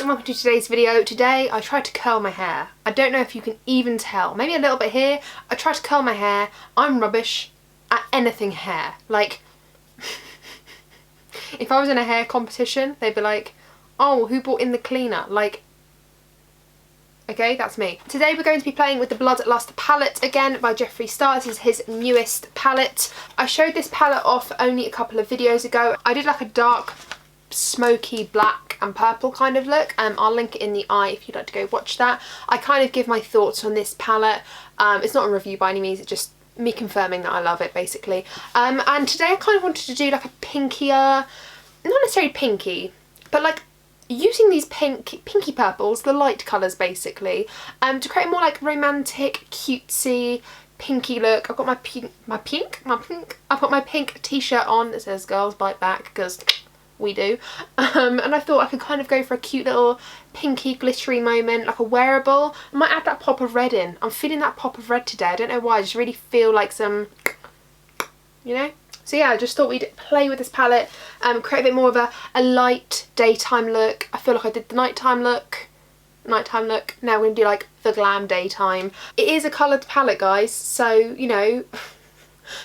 guys and welcome to today's video. Today I tried to curl my hair. I don't know if you can even tell, maybe a little bit here. I tried to curl my hair. I'm rubbish at anything hair. Like, if I was in a hair competition, they'd be like, oh, who brought in the cleaner? Like, okay, that's me. Today we're going to be playing with the Bloodlust palette again by Jeffree Star. This is his newest palette. I showed this palette off only a couple of videos ago. I did like a dark smoky black and purple kind of look. I'll link it in the eye if you'd like to go watch that. I kind of give my thoughts on this palette. It's not a review by any means, it's just me confirming that I love it basically. And today I kind of wanted to do like a pinkier, not necessarily pinky, but like using these pinky purples, the light colours basically, to create a more like romantic, cutesy, pinky look. I've got my pink. I've got my pink t-shirt on that says "Girls Bite Back" because we do, and I thought I could kind of go for a cute little pinky glittery moment, like a wearable. I might add that pop of red in. I'm feeling that pop of red today. I don't know why, I just really feel like some, you know? So yeah, I just thought we'd play with this palette, create a bit more of a light daytime look. I feel like I did the nighttime look. Now we're going to do like the glam daytime. It is a coloured palette, guys, so, you know,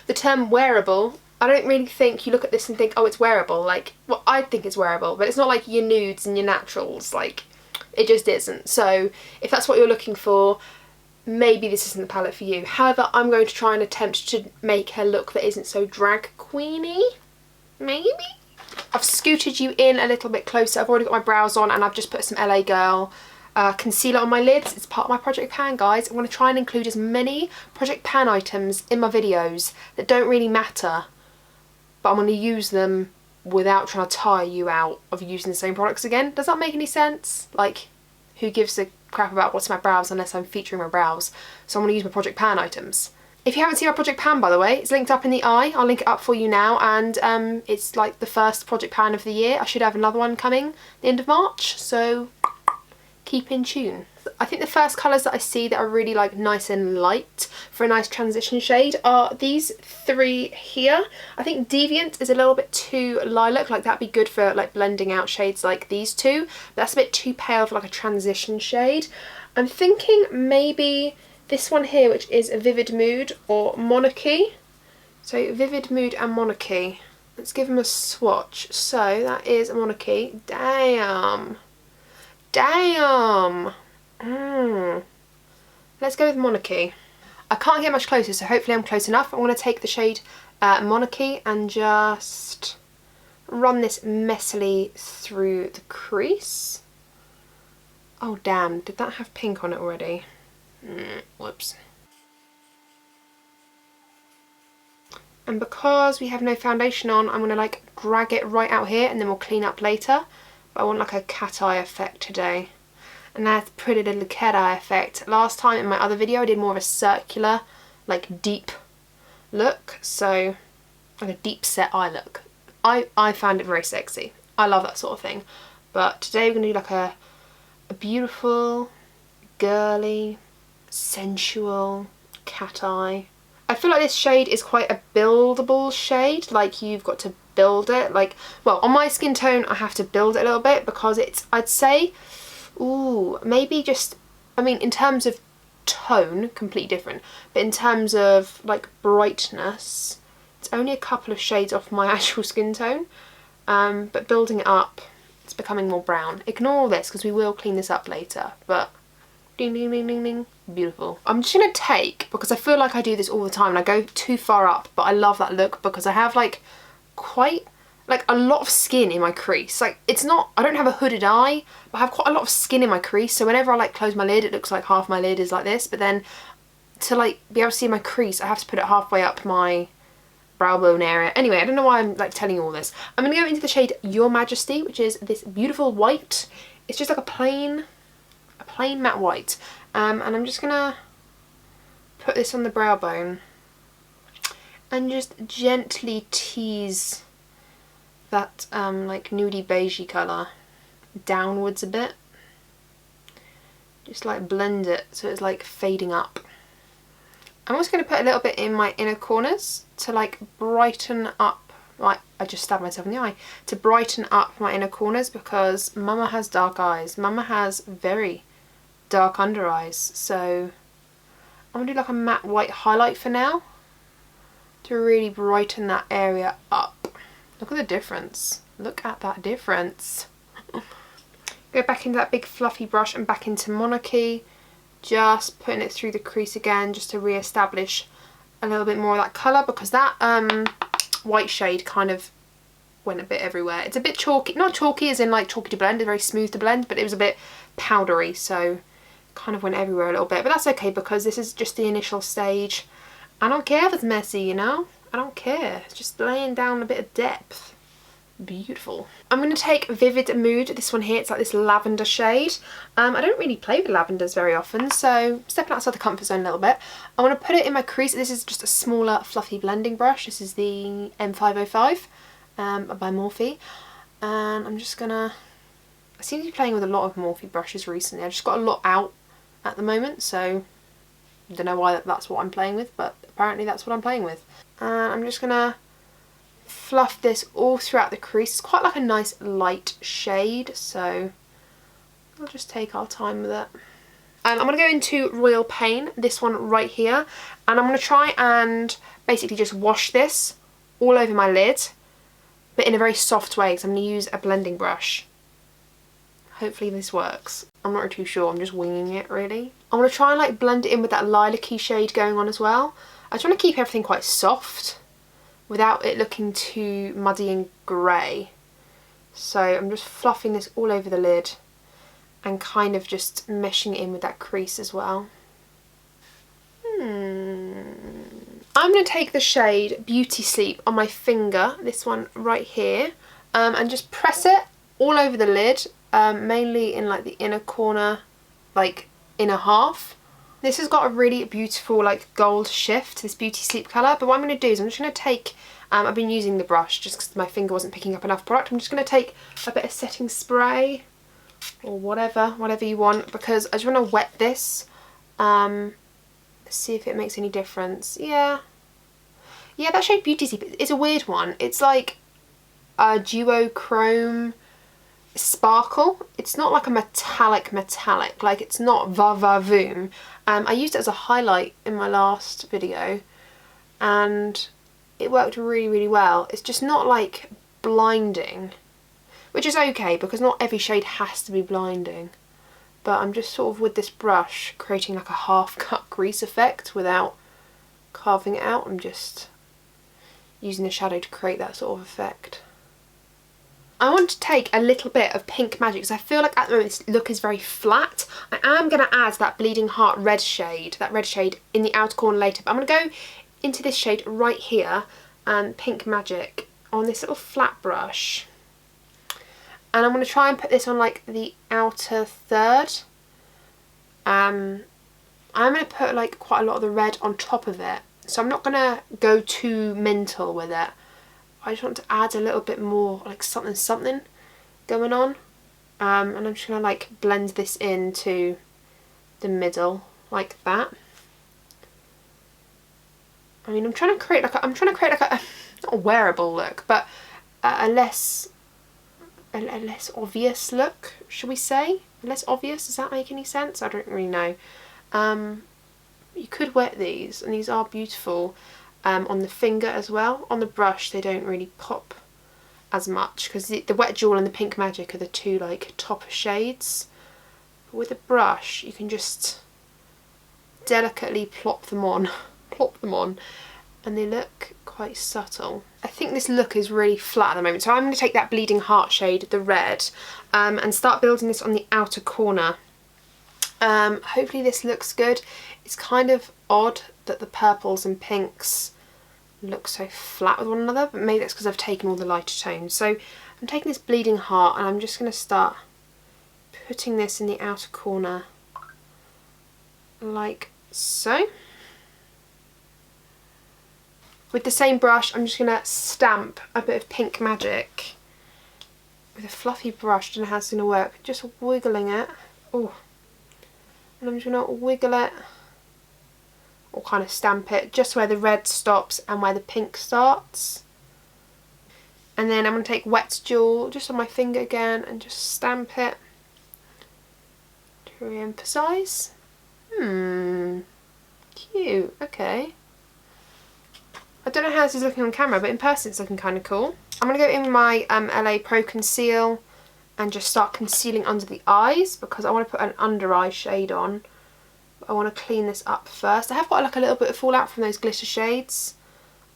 the term wearable, I don't really think you look at this and think, oh, it's wearable. Like, well, I think it's wearable, but it's not like your nudes and your naturals. Like, it just isn't. So if that's what you're looking for, maybe this isn't the palette for you. However, I'm going to try and attempt to make a look that isn't so drag queeny. Maybe? I've scooted you in a little bit closer. I've already got my brows on and I've just put some LA Girl concealer on my lids. It's part of my Project Pan, guys. I'm going to try and include as many Project Pan items in my videos that don't really matter, but I'm going to use them without trying to tire you out of using the same products again. Does that make any sense? Like, who gives a crap about what's my brows unless I'm featuring my brows? So I'm going to use my Project Pan items. If you haven't seen my Project Pan, by the way, it's linked up in the eye. I'll link it up for you now, and it's like the first Project Pan of the year. I should have another one coming at the end of March, so keep in tune. I think the first colours that I see that are really like nice and light for a nice transition shade are these three here. I think Deviant is a little bit too lilac, like that'd be good for like blending out shades like these two, but that's a bit too pale for like a transition shade. I'm thinking maybe this one here, which is a Vivid Mood or Monarchy. So Vivid Mood and Monarchy. Let's give them a swatch. So that is a Monarchy. Damn. Let's go with Monarchy. I can't get much closer, so hopefully I'm close enough. I'm going to take the shade Monarchy and just run this messily through the crease. Oh damn, did that have pink on it already? Whoops. And because we have no foundation on, I'm going to like drag it right out here and then we'll clean up later. But I want like a cat eye effect today. And that's pretty little cat eye effect. Last time in my other video I did more of a circular, like deep look. So like a deep set eye look. I found it very sexy. I love that sort of thing. But today we're going to do like a beautiful, girly, sensual cat eye. I feel like this shade is quite a buildable shade. Like you've got to build it. Like, well, on my skin tone I have to build it a little bit because it's, I'd say, ooh, maybe just, I mean, in terms of tone, completely different, but in terms of like brightness, it's only a couple of shades off my actual skin tone, but building it up, it's becoming more brown. Ignore all this because we will clean this up later, but ding ding ding ding ding, beautiful. I'm just gonna take, because I feel like I do this all the time and I go too far up, but I love that look because I have like quite like a lot of skin in my crease. Like, it's not, I don't have a hooded eye, but I have quite a lot of skin in my crease, so whenever I like close my lid it looks like half my lid is like this, but then to like be able to see my crease I have to put it halfway up my brow bone area. Anyway, I don't know why I'm like telling you all this. I'm going to go into the shade Your Majesty, which is this beautiful white. It's just like a plain matte white, and I'm just gonna put this on the brow bone and just gently tease that like nudie beigey colour downwards a bit. Just like blend it so it's like fading up. I'm also going to put a little bit in my inner corners to like brighten up right, I just stabbed myself in the eye, to brighten up my inner corners because Mama has dark eyes. Mama has very dark under eyes. So I'm going to do like a matte white highlight for now to really brighten that area up. Look at the difference. Look at that difference. Go back into that big fluffy brush and back into Monarchy. Just putting it through the crease again just to re-establish a little bit more of that colour, because that white shade kind of went a bit everywhere. It's a bit chalky, not chalky as in like chalky to blend, it's very smooth to blend, but it was a bit powdery, so kind of went everywhere a little bit. But that's okay because this is just the initial stage. I don't care if it's messy, you know? I don't care. It's just laying down a bit of depth. Beautiful. I'm going to take Vivid Mood, this one here, it's like this lavender shade. I don't really play with lavenders very often, so stepping outside the comfort zone a little bit. I want to put it in my crease. This is just a smaller fluffy blending brush. This is the M505 by Morphe. And I'm just going to... I seem to be playing with a lot of Morphe brushes recently. I've just got a lot out at the moment, so I don't know why that's what I'm playing with, but apparently that's what I'm playing with. And I'm just going to fluff this all throughout the crease. It's quite like a nice light shade, so we'll just take our time with it. And I'm going to go into Royal Pain, this one right here, and I'm going to try and basically just wash this all over my lid, but in a very soft way, because I'm going to use a blending brush. Hopefully this works. I'm not too sure, I'm just winging it really. I'm going to try and like blend it in with that lilac-y shade going on as well. I just want to keep everything quite soft without it looking too muddy and grey. So I'm just fluffing this all over the lid and kind of just meshing it in with that crease as well. I'm going to take the shade Beauty Sleep on my finger, this one right here, and just press it all over the lid, mainly in like the inner corner, like inner half. This has got a really beautiful like gold shift, this Beauty Sleep colour, but what I'm going to do is I'm just going to take, I've been using the brush just because my finger wasn't picking up enough product. I'm just going to take a bit of setting spray or whatever you want, because I just want to wet this. Let's see if it makes any difference. Yeah, that shade Beauty Sleep is a weird one. It's like a duochrome sparkle. It's not like a metallic, like it's not va va voom. I used it as a highlight in my last video and it worked really well. It's just not like blinding, which is okay because not every shade has to be blinding. But I'm just sort of with this brush creating like a half cut crease effect without carving it out. I'm just using the shadow to create that sort of effect. I want to take a little bit of Pink Magic because I feel like at the moment this look is very flat. I am going to add that Bleeding Heart red shade, in the outer corner later. But I'm going to go into this shade right here, Pink Magic, on this little flat brush. And I'm going to try and put this on like the outer third. I'm going to put like quite a lot of the red on top of it. So I'm not going to go too mental with it. I just want to add a little bit more like something going on. And I'm just going to like blend this into the middle like that. I mean, I'm trying to create like a, not a wearable look, but a less obvious look, should we say? Less obvious, does that make any sense? I don't really know. You could wet these, and these are beautiful on the finger as well. On the brush they don't really pop as much because the Wet Jewel and the Pink Magic are the two like top shades. But with a brush you can just delicately plop them on, and they look quite subtle. I think this look is really flat at the moment, so I'm going to take that Bleeding Heart shade, the red, and start building this on the outer corner. Hopefully this looks good. It's kind of odd that the purples and pinks look so flat with one another, but maybe that's because I've taken all the lighter tones. So I'm taking this Bleeding Heart and I'm just going to start putting this in the outer corner like so. With the same brush I'm just going to stamp a bit of Pink Magic with a fluffy brush. I don't know how it's going to work, just wiggling it. Oh, and I'm just going to wiggle it or kind of stamp it just where the red stops and where the pink starts. And then I'm going to take Wet Jewel just on my finger again and just stamp it to re-emphasise. Cute, okay. I don't know how this is looking on camera, but in person it's looking kind of cool. I'm going to go in with my LA Pro Conceal and just start concealing under the eyes because I want to put an under eye shade on. But I want to clean this up first. I have got like a little bit of fallout from those glitter shades,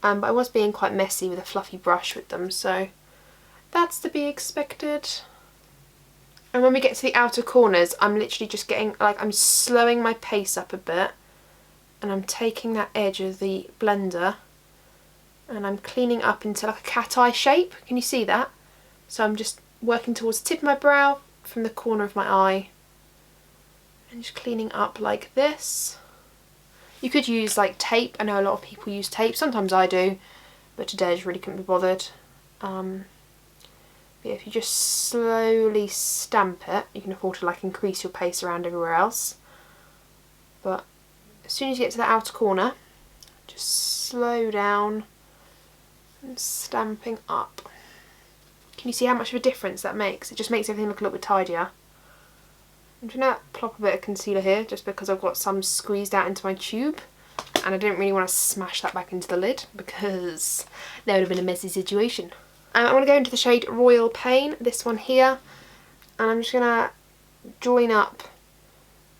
but I was being quite messy with a fluffy brush with them, so that's to be expected. And when we get to the outer corners, I'm literally just getting, like, I'm slowing my pace up a bit, and I'm taking that edge of the blender and I'm cleaning up into like a cat eye shape. Can you see that? So I'm just working towards the tip of my brow from the corner of my eye and just cleaning up like this. You could use like tape. I know a lot of people use tape. Sometimes I do, but today I just really couldn't be bothered. But yeah, if you just slowly stamp it, you can afford to like increase your pace around everywhere else. But as soon as you get to the outer corner, just slow down and stamping up. Can you see how much of a difference that makes? It just makes everything look a little bit tidier. I'm just going to plop a bit of concealer here just because I've got some squeezed out into my tube and I didn't really want to smash that back into the lid because that would have been a messy situation. I'm going to go into the shade Royal Pain, this one here, and I'm just going to join up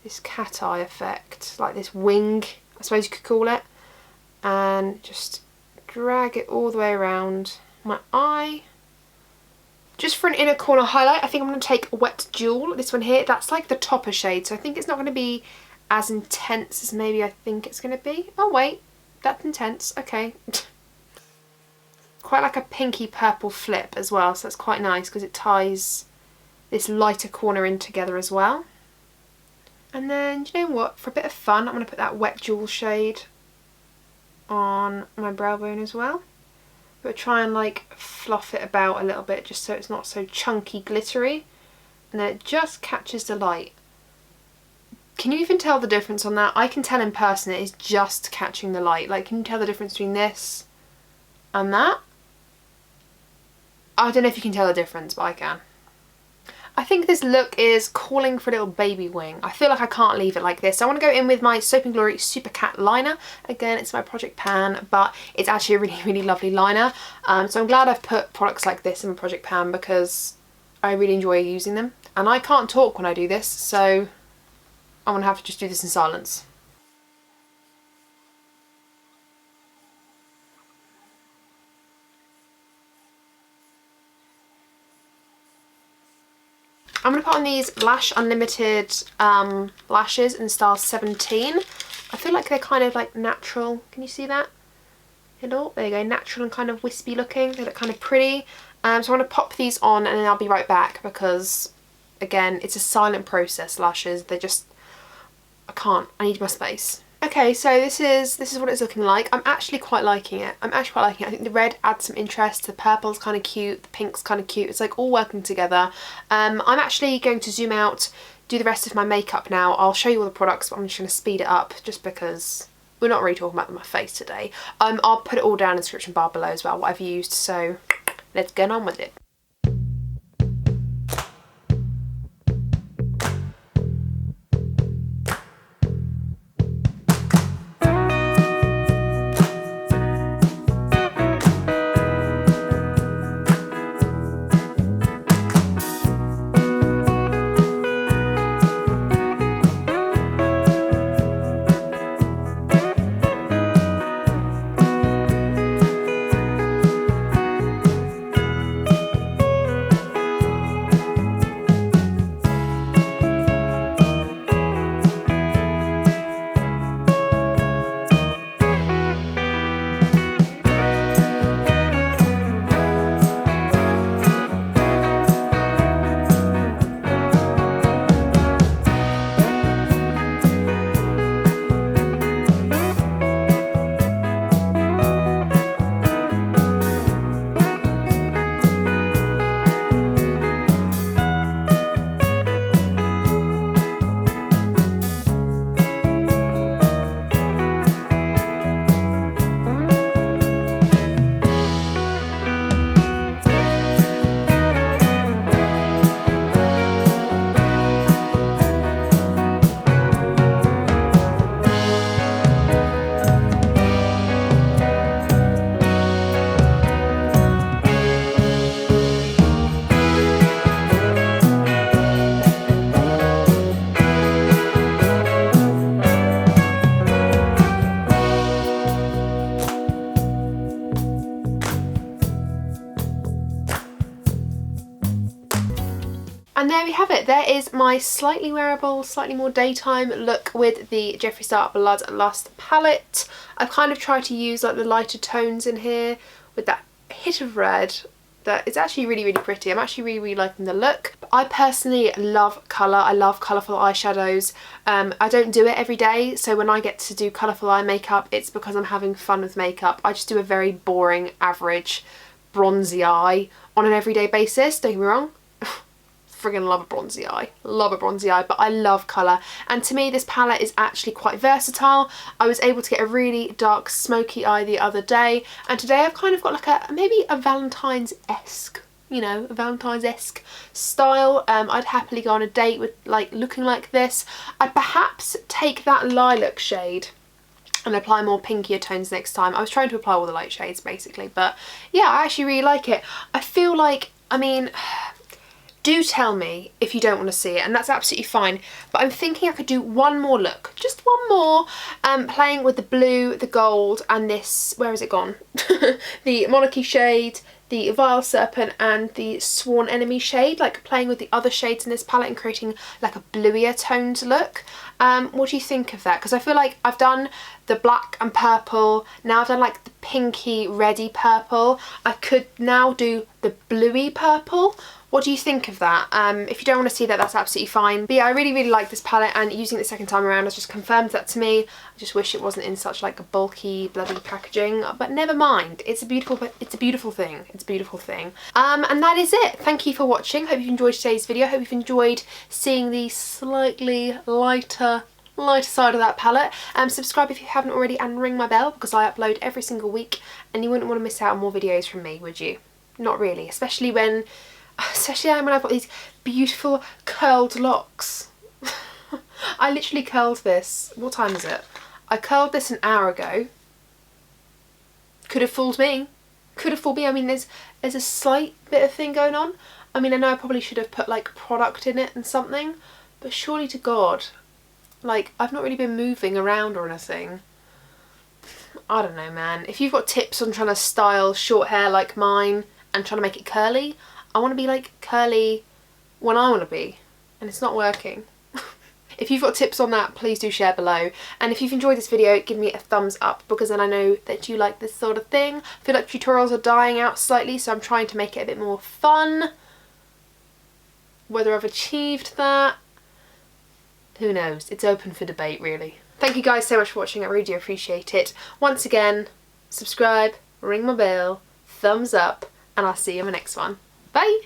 this cat eye effect, like this wing, I suppose you could call it, and just drag it all the way around my eye. Just for an inner corner highlight, I think I'm going to take Wet Jewel, this one here. That's like the topper shade, so I think it's not going to be as intense as maybe I think it's going to be. Oh wait, that's intense, okay. Quite like a pinky purple flip as well, so that's quite nice because it ties this lighter corner in together as well. And then, do you know what, for a bit of fun, I'm going to put that Wet Jewel shade on my brow bone as well. But try and like fluff it about a little bit just so it's not so chunky glittery, and then it just catches the light. Can you even tell the difference on that? I can tell in person it is just catching the light. Like, can you tell the difference between this and that? I don't know if you can tell the difference, but I can. I think this look is calling for a little baby wing. I feel like I can't leave it like this. So I want to go in with my Soap & Glory Super Cat liner. Again, it's my Project Pan, but it's actually a really, really lovely liner. So I'm glad I've put products like this in my Project Pan because I really enjoy using them. And I can't talk when I do this, so I'm going to have to just do this in silence. I'm going to put on these Lash Unlimited lashes in style 17. I feel like they're kind of like natural. Can you see that? Hello, there you go, natural and kind of wispy looking. They look kind of pretty. So I'm going to pop these on and then I'll be right back because, again, it's a silent process, lashes. They're just, I need my space. Okay, so this is what it's looking like. I'm actually quite liking it. I think the red adds some interest, the purple's kind of cute, the pink's kind of cute. It's like all working together. I'm actually going to zoom out, do the rest of my makeup now. I'll show you all the products, but I'm just going to speed it up just because we're not really talking about my face today. I'll put it all down in the description bar below as well, what I've used, so let's get on with it. And there we have it. There is my slightly wearable, slightly more daytime look with the Jeffree Star Bloodlust palette. I've kind of tried to use like the lighter tones in here with that hit of red. That it's actually really, really pretty. I'm actually really, really liking the look. I personally love colour. I love colourful eyeshadows. I don't do it every day, so when I get to do colourful eye makeup, it's because I'm having fun with makeup. I just do a very boring, average, bronzy eye on an everyday basis. Don't get me wrong. Friggin' love a bronzy eye. Love a bronzy eye, but I love colour. And to me, this palette is actually quite versatile. I was able to get a really dark, smoky eye the other day, and today I've kind of got like a, maybe a Valentine's-esque, you know, a Valentine's-esque style. I'd happily go on a date with like looking like this. I'd perhaps take that lilac shade and apply more pinkier tones next time. I was trying to apply all the light shades basically, but yeah, I actually really like it. I feel like, I mean, do tell me if you don't want to see it, and that's absolutely fine, but I'm thinking I could do one more look, just one more, playing with the blue, the gold, and this, where has it gone? The Monarchy shade, the Vile Serpent, and the Sworn Enemy shade, like playing with the other shades in this palette and creating like a bluier toned look. What do you think of that? Because I feel like I've done the black and purple, now I've done like the pinky reddy purple. I could now do the bluey purple. What do you think of that? If you don't want to see that, that's absolutely fine. But yeah, I really, really like this palette, and using it the second time around has just confirmed that to me. I just wish it wasn't in such like a bulky, bloody packaging, but never mind. It's a beautiful thing. It's a beautiful thing. And that is it. Thank you for watching. Hope you've enjoyed today's video. Hope you've enjoyed seeing the slightly lighter side of that palette. Subscribe if you haven't already, and ring my bell because I upload every single week, and you wouldn't want to miss out on more videos from me, would you? Not really, especially when I've got these beautiful curled locks. I literally curled this. What time is it? I curled this an hour ago. Could have fooled me. Could have fooled me. I mean, there's a slight bit of thing going on. I mean, I know I probably should have put like product in it and something, but surely to God, like, I've not really been moving around or anything. I don't know, man. If you've got tips on trying to style short hair like mine and trying to make it curly, I want to be like curly when I want to be, and it's not working. If you've got tips on that, please do share below. And if you've enjoyed this video, give me a thumbs up, because then I know that you like this sort of thing. I feel like tutorials are dying out slightly, so I'm trying to make it a bit more fun. Whether I've achieved that, who knows? It's open for debate, really. Thank you guys so much for watching. I really do appreciate it. Once again, subscribe, ring my bell, thumbs up, and I'll see you in my next one. Bye!